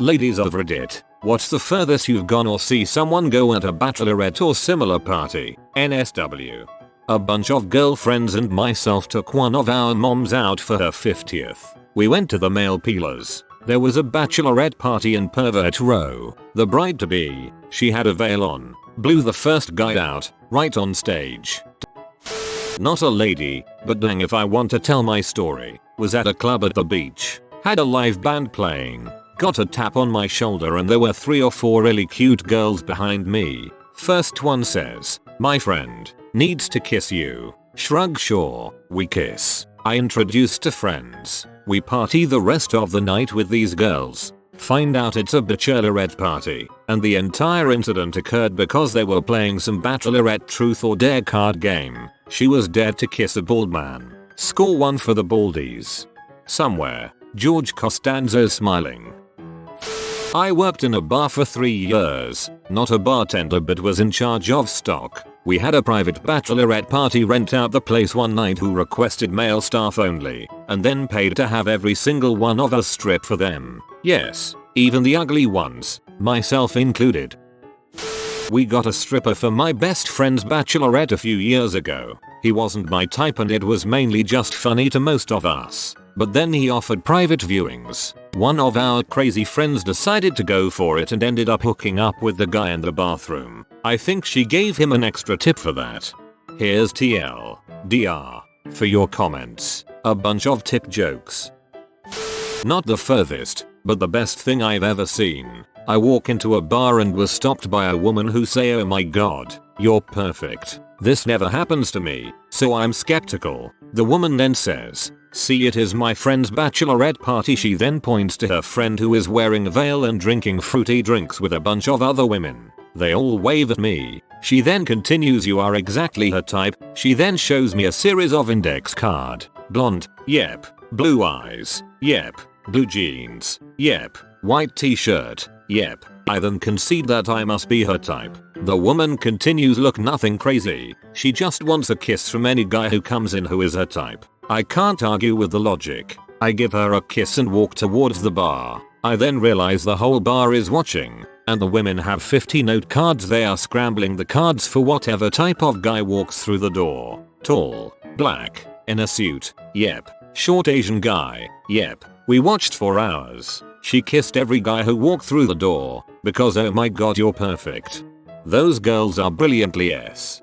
Ladies of Reddit, what's the furthest you've gone or see someone go at a bachelorette or similar party? NSW. A bunch of girlfriends and myself took one of our moms out for her 50th. We went to the male peelers. There was a bachelorette party in Pervert Row. The bride-to-be, she had a veil on, blew the first guy out, right on stage. Not a lady, but dang if I want to tell my story. Was at a club at the beach. Had a live band playing. Got a tap on my shoulder and there were 3 or 4 really cute girls behind me. First one says, "My friend needs to kiss you." Shrug, sure, we kiss. I introduced to friends. We party the rest of the night with these girls. Find out it's a bachelorette party, and the entire incident occurred because they were playing some bachelorette truth or dare card game. She was dared to kiss a bald man. Score 1 for the baldies. Somewhere, George Costanza's smiling. I worked in a bar for 3 years, not a bartender but was in charge of stock. We had a private bachelorette party, rent out the place one night who requested male staff only, and then paid to have every single one of us strip for them. Yes, even the ugly ones, myself included. We got a stripper for my best friend's bachelorette a few years ago. He wasn't my type and it was mainly just funny to most of us. But then he offered private viewings. One of our crazy friends decided to go for it and ended up hooking up with the guy in the bathroom. I think she gave him an extra tip for that. Here's TLDR for your comments. A bunch of tip jokes. Not the furthest, but the best thing I've ever seen. I walk into a bar and was stopped by a woman who say, "Oh my god, you're perfect." This never happens to me, so I'm skeptical. The woman then says, "See, it is my friend's bachelorette party." She then points to her friend who is wearing a veil and drinking fruity drinks with a bunch of other women. They all wave at me. She then continues, "You are exactly her type." She then shows me a series of index card. Blonde, yep. Blue eyes, yep. Blue jeans, yep. White t-shirt, yep. I then concede that I must be her type. The woman continues, "Look, nothing crazy. She just wants a kiss from any guy who comes in who is her type." I can't argue with the logic. I give her a kiss and walk towards the bar. I then realize the whole bar is watching, and the women have 50 note cards. They are scrambling the cards for whatever type of guy walks through the door. Tall, black, in a suit, yep. Short Asian guy, yep. We watched for hours. She kissed every guy who walked through the door, because oh my god, you're perfect. Those girls are brilliantly yes.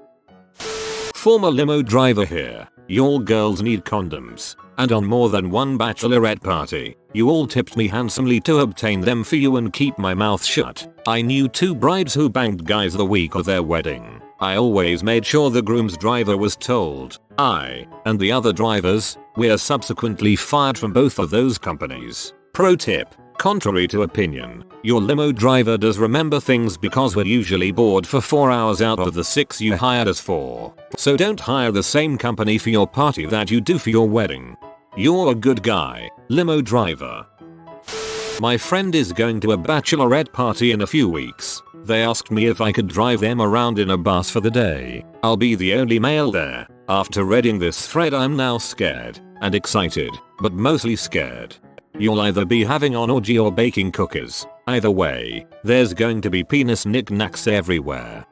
Former limo driver here. Y'all girls need condoms. And on more than one bachelorette party, you all tipped me handsomely to obtain them for you and keep my mouth shut. I knew 2 brides who banged guys the week of their wedding. I always made sure the groom's driver was told. I, and the other drivers, were subsequently fired from both of those companies. Pro tip. Contrary to opinion, your limo driver does remember things because we're usually bored for 4 hours out of the 6 you hired us for. So don't hire the same company for your party that you do for your wedding. You're a good guy, limo driver. My friend is going to a bachelorette party in a few weeks. They asked me if I could drive them around in a bus for the day. I'll be the only male there. After reading this thread, I'm now scared and excited, but mostly scared. You'll either be having an orgy or baking cookies. Either way, there's going to be penis knickknacks everywhere.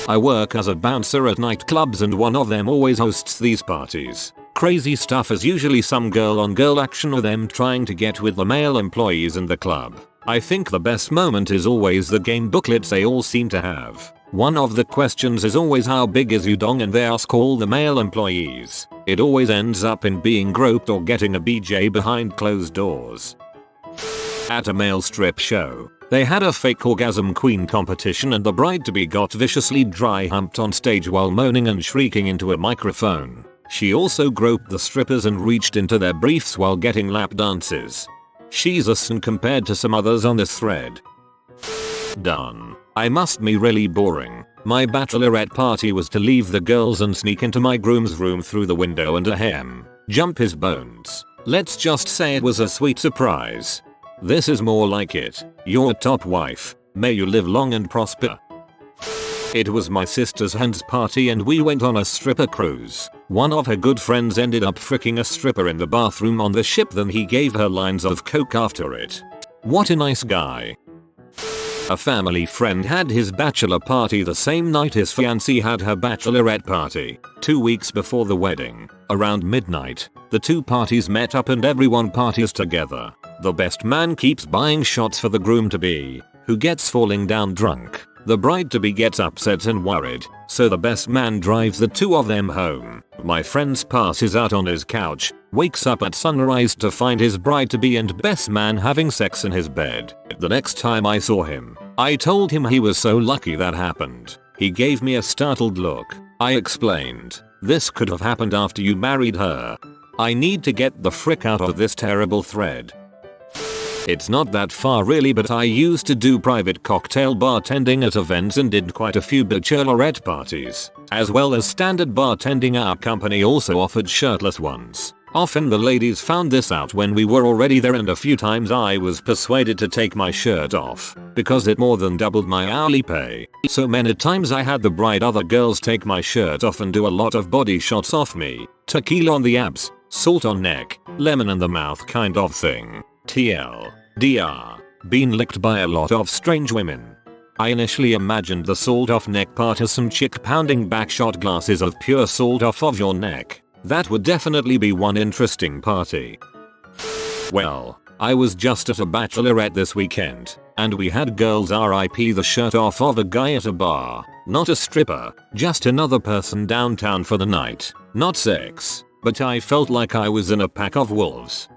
I work as a bouncer at nightclubs and one of them always hosts these parties. Crazy stuff is usually some girl on girl action or them trying to get with the male employees in the club. I think the best moment is always the game booklets they all seem to have. One of the questions is always, "How big is your dong?" and they ask all the male employees. It always ends up in being groped or getting a BJ behind closed doors. At a male strip show, they had a fake orgasm queen competition and the bride-to-be got viciously dry humped on stage while moaning and shrieking into a microphone. She also groped the strippers and reached into their briefs while getting lap dances. She's a sin compared to some others on this thread. Done. I must be really boring. My bachelorette party was to leave the girls and sneak into my groom's room through the window and jump his bones. Let's just say it was a sweet surprise. This is more like it. You're a top wife. May you live long and prosper. It was my sister's hand's party and we went on a stripper cruise. One of her good friends ended up fricking a stripper in the bathroom on the ship, then he gave her lines of coke after it. What a nice guy. A family friend had his bachelor party the same night his fiancée had her bachelorette party, 2 weeks before the wedding. Around midnight, the two parties met up and everyone parties together. The best man keeps buying shots for the groom-to-be, who gets falling down drunk. The bride-to-be gets upset and worried, so the best man drives the two of them home. My friend passes out on his couch, wakes up at sunrise to find his bride-to-be and best man having sex in his bed. The next time I saw him, I told him he was so lucky that happened. He gave me a startled look. I explained, "This could have happened after you married her. I need to get the frick out of this terrible thread." It's not that far really, but I used to do private cocktail bartending at events and did quite a few bachelorette parties. As well as standard bartending, our company also offered shirtless ones. Often the ladies found this out when we were already there, and a few times I was persuaded to take my shirt off because it more than doubled my hourly pay. So many times I had the bride other girls take my shirt off and do a lot of body shots off me. Tequila on the abs, salt on neck, lemon in the mouth kind of thing. TLDR. Been licked by a lot of strange women. I initially imagined the salt off neck part as some chick pounding back shot glasses of pure salt off of your neck. That would definitely be one interesting party. Well, I was just at a bachelorette this weekend, and we had girls RIP the shirt off of a guy at a bar. Not a stripper, just another person downtown for the night. Not sex, but I felt like I was in a pack of wolves.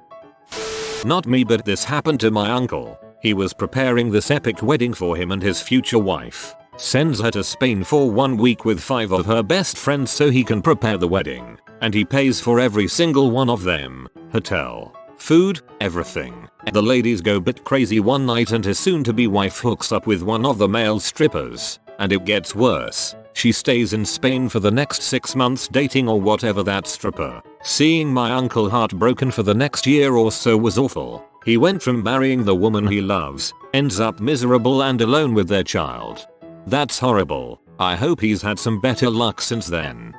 Not me, but this happened to my uncle. He was preparing this epic wedding for him and his future wife. Sends her to Spain for 1 week with 5 of her best friends so he can prepare the wedding. And he pays for every single one of them. Hotel, food, everything. The ladies go bit crazy one night and his soon-to-be wife hooks up with one of the male strippers. And it gets worse. She stays in Spain for the next 6 months dating or whatever that stripper. Seeing my uncle heartbroken for the next year or so was awful. He went from marrying the woman he loves, ends up miserable and alone with their child. That's horrible. I hope he's had some better luck since then.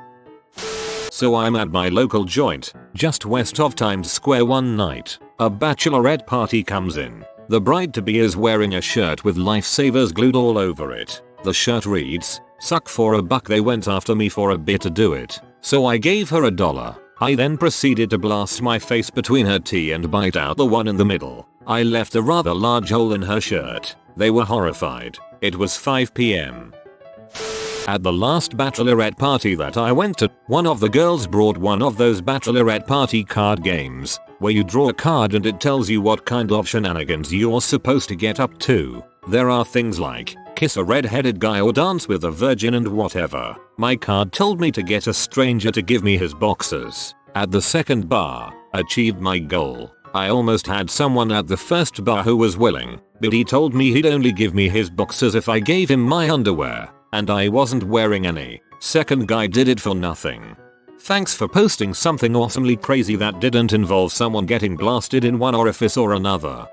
So I'm at my local joint, just west of Times Square one night. A bachelorette party comes in. The bride-to-be is wearing a shirt with lifesavers glued all over it. The shirt reads, "Suck for a buck, they went after me for a beer to do it." So I gave her $1. I then proceeded to blast my face between her teeth and bite out the one in the middle. I left a rather large hole in her shirt. They were horrified. It was 5 p.m. At the last bachelorette party that I went to, one of the girls brought one of those bachelorette party card games, where you draw a card and it tells you what kind of shenanigans you're supposed to get up to. There are things like kiss a red-headed guy or dance with a virgin and whatever. My card told me to get a stranger to give me his boxers. At the second bar, achieved my goal. I almost had someone at the first bar who was willing, but he told me he'd only give me his boxers if I gave him my underwear, and I wasn't wearing any. Second guy did it for nothing. Thanks for posting something awesomely crazy that didn't involve someone getting blasted in one orifice or another.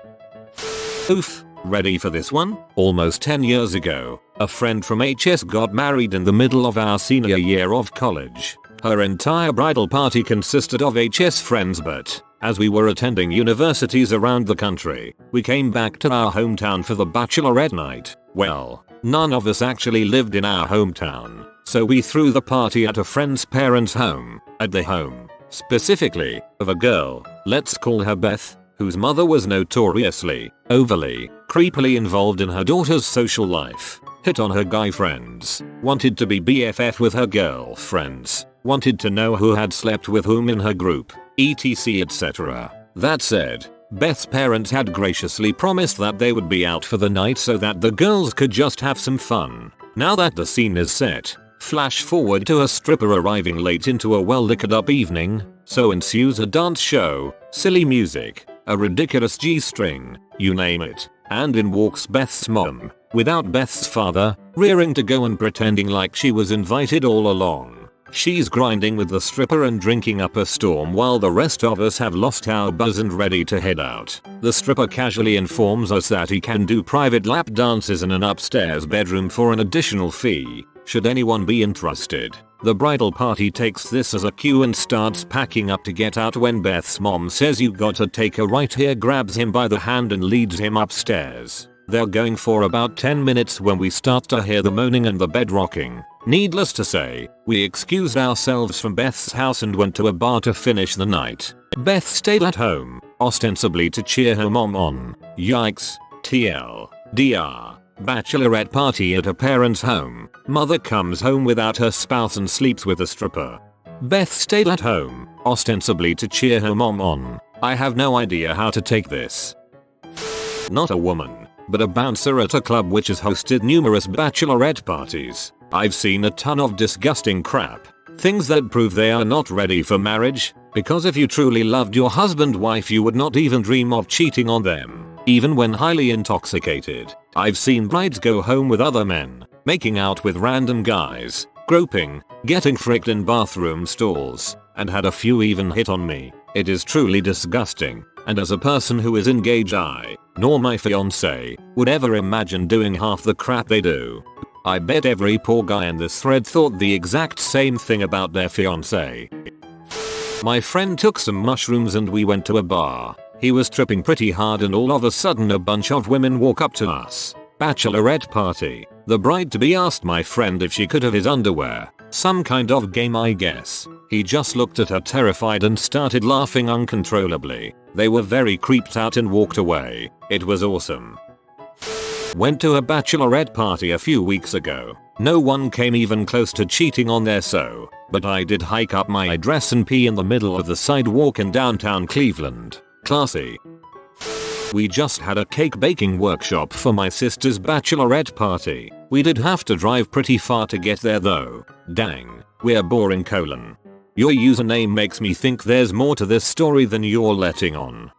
Oof. Ready for this one? Almost 10 years ago, a friend from HS got married in the middle of our senior year of college. Her entire bridal party consisted of HS friends, but as we were attending universities around the country, we came back to our hometown for the bachelorette night. Well, none of us actually lived in our hometown, so we threw the party at a friend's parents' home, at the home, specifically, of a girl, let's call her Beth, whose mother was notoriously, overly, creepily involved in her daughter's social life, hit on her guy friends, wanted to be BFF with her girlfriends, wanted to know who had slept with whom in her group, etc etc. That said, Beth's parents had graciously promised that they would be out for the night so that the girls could just have some fun. Now that the scene is set, flash forward to a stripper arriving late into a well-liquored up evening, so ensues a dance show, silly music, a ridiculous G-string, you name it, and in walks Beth's mom, without Beth's father, rearing to go and pretending like she was invited all along. She's grinding with the stripper and drinking up a storm while the rest of us have lost our buzz and ready to head out. The stripper casually informs us that he can do private lap dances in an upstairs bedroom for an additional fee, should anyone be interested. The bridal party takes this as a cue and starts packing up to get out when Beth's mom says you gotta take a right here, grabs him by the hand and leads him upstairs. They're going for about 10 minutes when we start to hear the moaning and the bed rocking. Needless to say, we excused ourselves from Beth's house and went to a bar to finish the night. Beth stayed at home, ostensibly to cheer her mom on. Yikes. TLDR. Bachelorette party at a parent's home. Mother comes home without her spouse and sleeps with a stripper. Beth stayed at home, ostensibly to cheer her mom on. I have no idea how to take this. Not a woman, but a bouncer at a club which has hosted numerous bachelorette parties. I've seen a ton of disgusting crap. Things that prove they are not ready for marriage, because if you truly loved your husband/wife you would not even dream of cheating on them, even when highly intoxicated. I've seen brides go home with other men, making out with random guys, groping, getting fricked in bathroom stalls, and had a few even hit on me. It is truly disgusting, and as a person who is engaged I, nor my fiance, would ever imagine doing half the crap they do. I bet every poor guy in this thread thought the exact same thing about their fiance. My friend took some mushrooms and we went to a bar. He was tripping pretty hard and all of a sudden a bunch of women walk up to us. Bachelorette party. The bride-to-be asked my friend if she could have his underwear. Some kind of game I guess. He just looked at her terrified and started laughing uncontrollably. They were very creeped out and walked away. It was awesome. Went to a bachelorette party a few weeks ago. No one came even close to cheating on their but I did hike up my dress and pee in the middle of the sidewalk in downtown Cleveland. Classy. We just had a cake baking workshop for my sister's bachelorette party. We did have to drive pretty far to get there though. Dang, we're boring : Your username makes me think there's more to this story than you're letting on.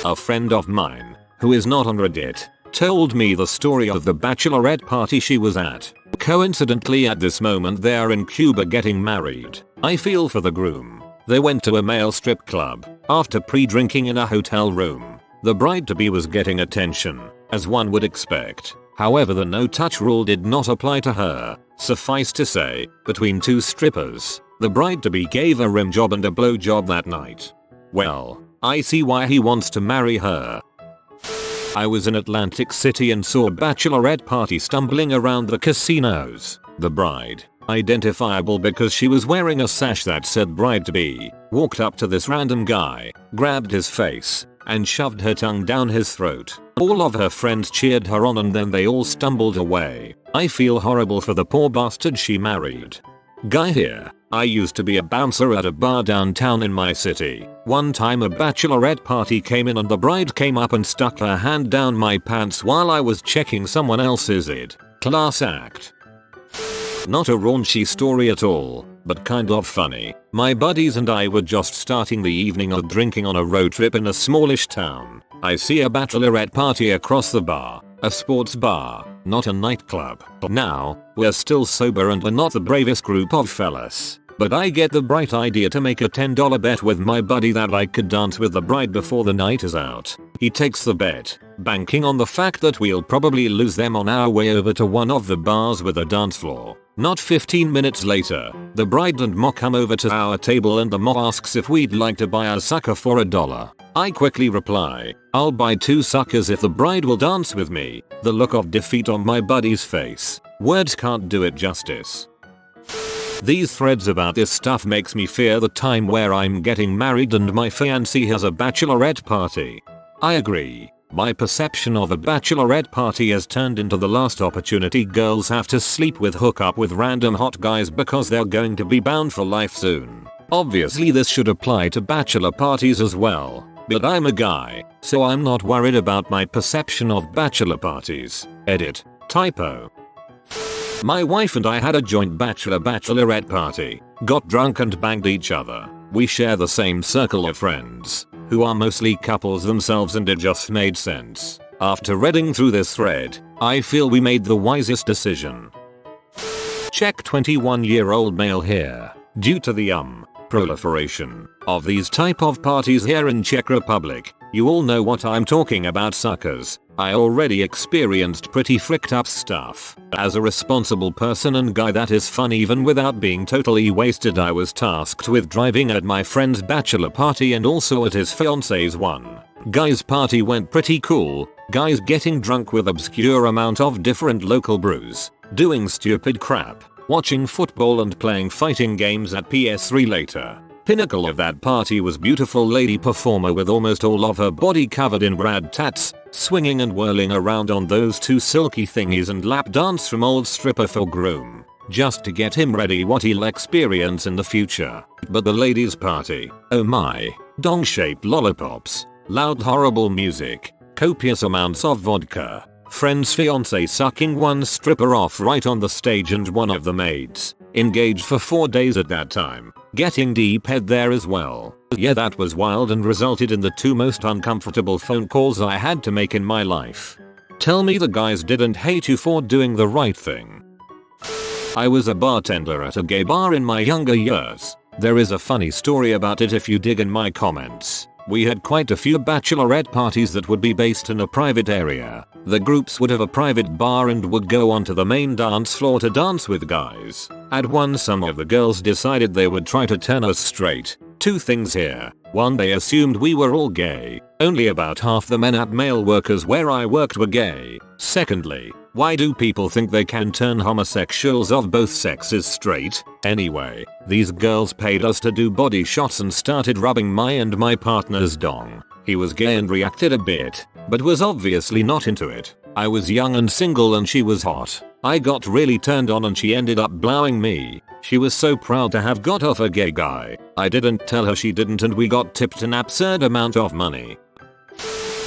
A friend of mine, who is not on Reddit, told me the story of the bachelorette party she was at. Coincidentally at this moment they are in Cuba getting married. I feel for the groom. They went to a male strip club. After pre-drinking in a hotel room, the bride-to-be was getting attention, as one would expect. However, the no-touch rule did not apply to her. Suffice to say, between two strippers, the bride-to-be gave a rim job and a blow job that night. Well, I see why he wants to marry her. I was in Atlantic City and saw a bachelorette party stumbling around the casinos. The bride, identifiable because she was wearing a sash that said bride-to-be, walked up to this random guy, grabbed his face, and shoved her tongue down his throat. All of her friends cheered her on and then they all stumbled away. I feel horrible for the poor bastard she married. Guy here. I used to be a bouncer at a bar downtown in my city. One time a bachelorette party came in and the bride came up and stuck her hand down my pants while I was checking someone else's id. Class act. Not a raunchy story at all, but kind of funny. My buddies and I were just starting the evening of drinking on a road trip in a smallish town. I see a bachelorette party across the bar. A sports bar, not a nightclub. Now, we're still sober and we're not the bravest group of fellas. But I get the bright idea to make a $10 bet with my buddy that I could dance with the bride before the night is out. He takes the bet, banking on the fact that we'll probably lose them on our way over to one of the bars with a dance floor. Not 15 minutes later, the bride and mo come over to our table and the mo asks if we'd like to buy a sucker for $1. I quickly reply, I'll buy 2 suckers if the bride will dance with me. The look of defeat on my buddy's face. Words can't do it justice. These threads about this stuff makes me fear the time where I'm getting married and my fiancé has a bachelorette party. I agree. My perception of a bachelorette party has turned into the last opportunity girls have to sleep with, hook up with random hot guys because they're going to be bound for life soon. Obviously this should apply to bachelor parties as well, but I'm a guy, so I'm not worried about my perception of bachelor parties. Edit. Typo. My wife and I had a joint bachelorette party, got drunk and banged each other. We share the same circle of friends, who are mostly couples themselves, and it just made sense. After reading through this thread, I feel we made the wisest decision. Check 21-year-old male here. Due to the proliferation of these type of parties here in Czech Republic, You all know what I'm talking about, suckers. I already experienced pretty fricked up stuff. As a responsible person and guy that is fun even without being totally wasted, I was tasked with driving at my friend's bachelor party and also at his fiance's one. Guy's party went pretty cool. Guys getting drunk with obscure amount of different local brews, doing stupid crap, watching football and playing fighting games at PS3 later. Pinnacle of that party was beautiful lady performer with almost all of her body covered in rad tats, swinging and whirling around on those two silky thingies and lap dance from old stripper for groom, just to get him ready what he'll experience in the future. But the ladies' party, oh my, dong-shaped lollipops, loud horrible music, copious amounts of vodka, friend's fiance sucking one stripper off right on the stage and one of the maids, engaged for 4 days at that time, getting deep head there as well. Yeah, that was wild and resulted in the 2 most uncomfortable phone calls I had to make in my life. Tell me the guys didn't hate you for doing the right thing. I was a bartender at a gay bar in my younger years. There is a funny story about it if you dig in my comments. We had quite a few bachelorette parties that would be based in a private area. The groups would have a private bar and would go onto the main dance floor to dance with guys. At one, some of the girls decided they would try to turn us straight. 2 things here. 1, they assumed we were all gay. Only about half the men at male workers where I worked were gay. Secondly, why do people think they can turn homosexuals of both sexes straight? Anyway, these girls paid us to do body shots and started rubbing my and my partner's dong. He was gay and reacted a bit, but was obviously not into it. I was young and single and she was hot. I got really turned on and she ended up blowing me. She was so proud to have got off a gay guy. I didn't tell her she didn't and we got tipped an absurd amount of money.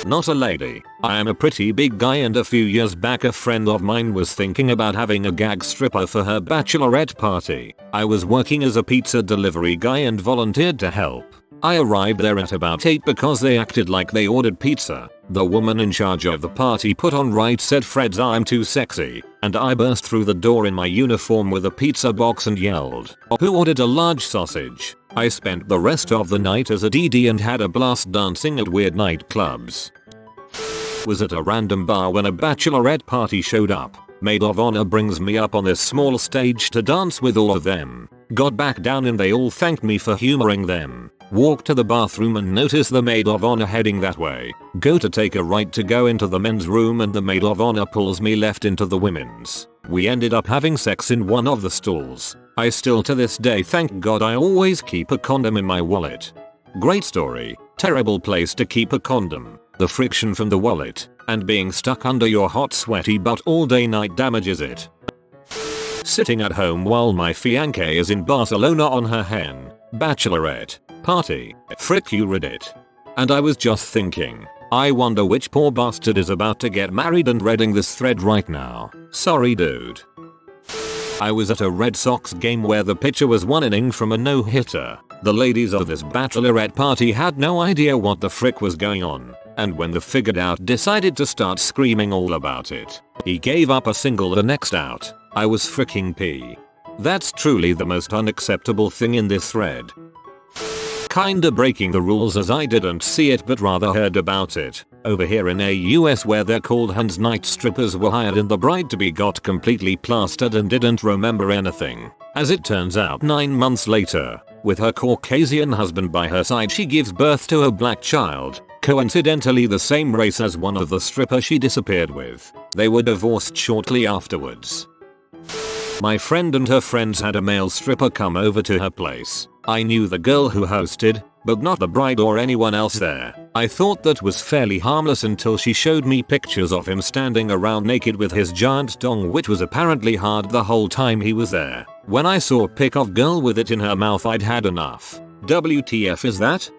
Not a lady. I am a pretty big guy and a few years back a friend of mine was thinking about having a gag stripper for her bachelorette party. I was working as a pizza delivery guy and volunteered to help. I arrived there at about 8 because they acted like they ordered pizza. The woman in charge of the party put on right said Fred's I'm too sexy, and I burst through the door in my uniform with a pizza box and yelled, "Who ordered a large sausage?" I spent the rest of the night as a DD and had a blast dancing at weird nightclubs. Was at a random bar when a bachelorette party showed up. Maid of honor brings me up on this small stage to dance with all of them. Got back down and they all thanked me for humoring them. Walk to the bathroom and notice the maid of honor heading that way. Go to take a right to go into the men's room and the maid of honor pulls me left into the women's. We ended up having sex in one of the stalls. I still to this day thank God I always keep a condom in my wallet. Great story. Terrible place to keep a condom. The friction from the wallet and being stuck under your hot sweaty butt all day night damages it. Sitting at home while my fiancée is in Barcelona on her hen bachelorette party. Frick you Reddit. And I was just thinking, I wonder which poor bastard is about to get married and reading this thread right now. Sorry dude. I was at a Red Sox game where the pitcher was 1 inning from a no-hitter. The ladies of this bachelorette party had no idea what the frick was going on, and when they figured out decided to start screaming all about it. He gave up a single the next out. I was fricking pee. That's truly the most unacceptable thing in this thread. Kinda breaking the rules as I didn't see it but rather heard about it. Over here in a US where they're called Huns, night strippers were hired and the bride-to-be got completely plastered and didn't remember anything. As it turns out 9 months later, with her Caucasian husband by her side she gives birth to a black child, coincidentally the same race as one of the strippers she disappeared with. They were divorced shortly afterwards. My friend and her friends had a male stripper come over to her place. I knew the girl who hosted, but not the bride or anyone else there. I thought that was fairly harmless until she showed me pictures of him standing around naked with his giant dong, which was apparently hard the whole time he was there. When I saw a pic of girl with it in her mouth I'd had enough. WTF is that?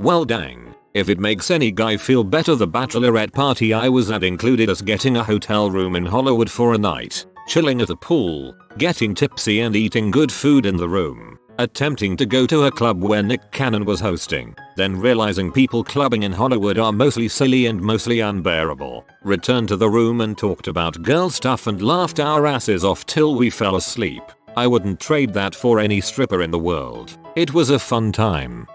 Well dang. If it makes any guy feel better, the bachelorette party I was at included us getting a hotel room in Hollywood for a night, chilling at the pool, getting tipsy and eating good food in the room, attempting to go to a club where Nick Cannon was hosting, then realizing people clubbing in Hollywood are mostly silly and mostly unbearable, returned to the room and talked about girl stuff and laughed our asses off till we fell asleep. I wouldn't trade that for any stripper in the world. It was a fun time.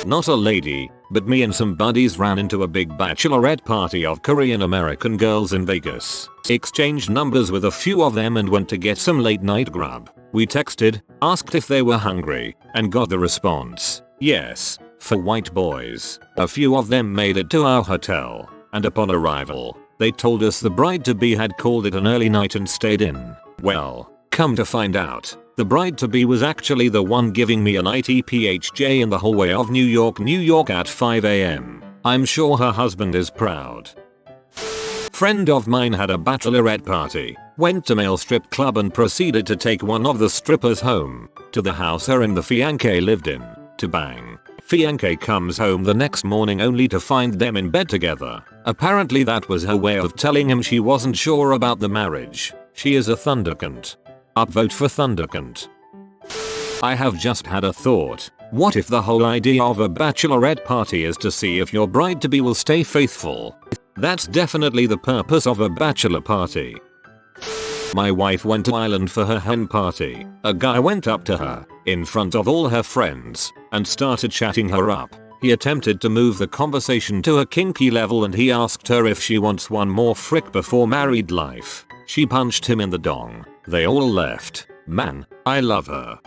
Not a lady, but me and some buddies ran into a big bachelorette party of Korean American girls in Vegas, exchanged numbers with a few of them and went to get some late night grub. We texted, asked if they were hungry, and got the response, yes, for white boys. A few of them made it to our hotel, and upon arrival, they told us the bride-to-be had called it an early night and stayed in. Well, come to find out, the bride-to-be was actually the one giving me an ITPHJ in the hallway of New York at 5 AM. I'm sure her husband is proud. Friend of mine had a bachelorette party, went to male strip club and proceeded to take one of the strippers home, to the house her and the fiancé lived in, to bang. Fiancé comes home the next morning only to find them in bed together. Apparently that was her way of telling him she wasn't sure about the marriage. She is a thundercunt. Upvote for thundercunt. I have just had a thought. What if the whole idea of a bachelorette party is to see if your bride-to-be will stay faithful? That's definitely the purpose of a bachelor party. My wife went to Ireland for her hen party. A guy went up to her, in front of all her friends, and started chatting her up. He attempted to move the conversation to a kinky level and he asked her if she wants one more frick before married life. She punched him in the dong. They all left. Man, I love her.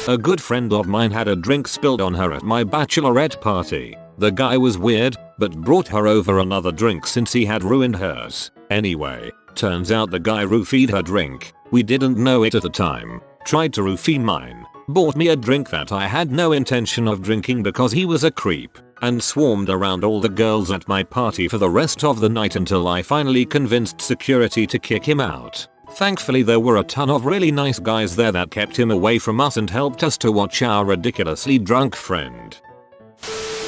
A good friend of mine had a drink spilled on her at my bachelorette party. The guy was weird, but brought her over another drink since he had ruined hers. Anyway, turns out the guy roofied her drink. We didn't know it at the time. Tried to roofie mine. Bought me a drink that I had no intention of drinking because he was a creep, and swarmed around all the girls at my party for the rest of the night until I finally convinced security to kick him out. Thankfully there were a ton of really nice guys there that kept him away from us and helped us to watch our ridiculously drunk friend.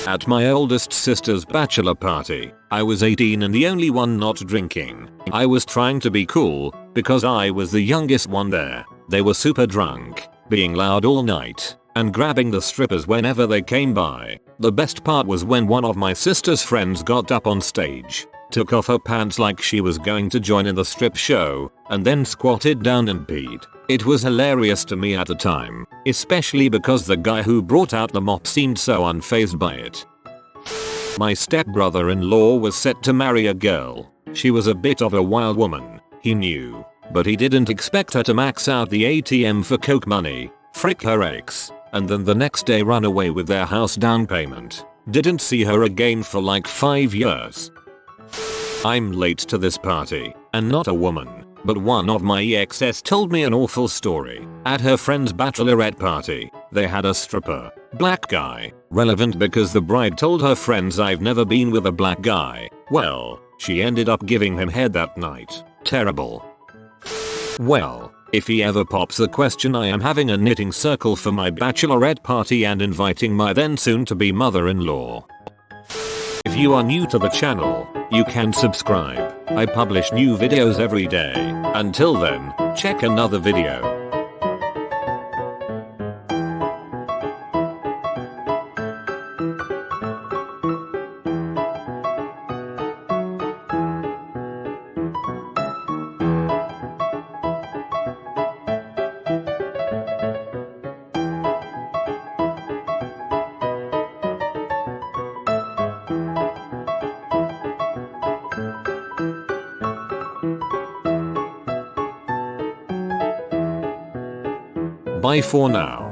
At my oldest sister's bachelor party, I was 18 and the only one not drinking. I was trying to be cool, because I was the youngest one there. They were super drunk, being loud all night, and grabbing the strippers whenever they came by. The best part was when one of my sister's friends got up on stage, took off her pants like she was going to join in the strip show, and then squatted down and peed. It was hilarious to me at the time, especially because the guy who brought out the mop seemed so unfazed by it. My stepbrother-in-law was set to marry a girl. She was a bit of a wild woman, he knew, but he didn't expect her to max out the ATM for coke money, frick her ex, and then the next day run away with their house down payment. Didn't see her again for like 5 years. I'm late to this party, and not a woman, but one of my exes told me an awful story. At her friend's bachelorette party, they had a stripper, black guy, relevant because the bride told her friends I've never been with a black guy. Well, she ended up giving him head that night. Terrible. Well, if he ever pops the question, I am having a knitting circle for my bachelorette party and inviting my then soon to be mother-in-law. If you are new to the channel, you can subscribe. I publish new videos every day. Until then, check another video. Bye for now.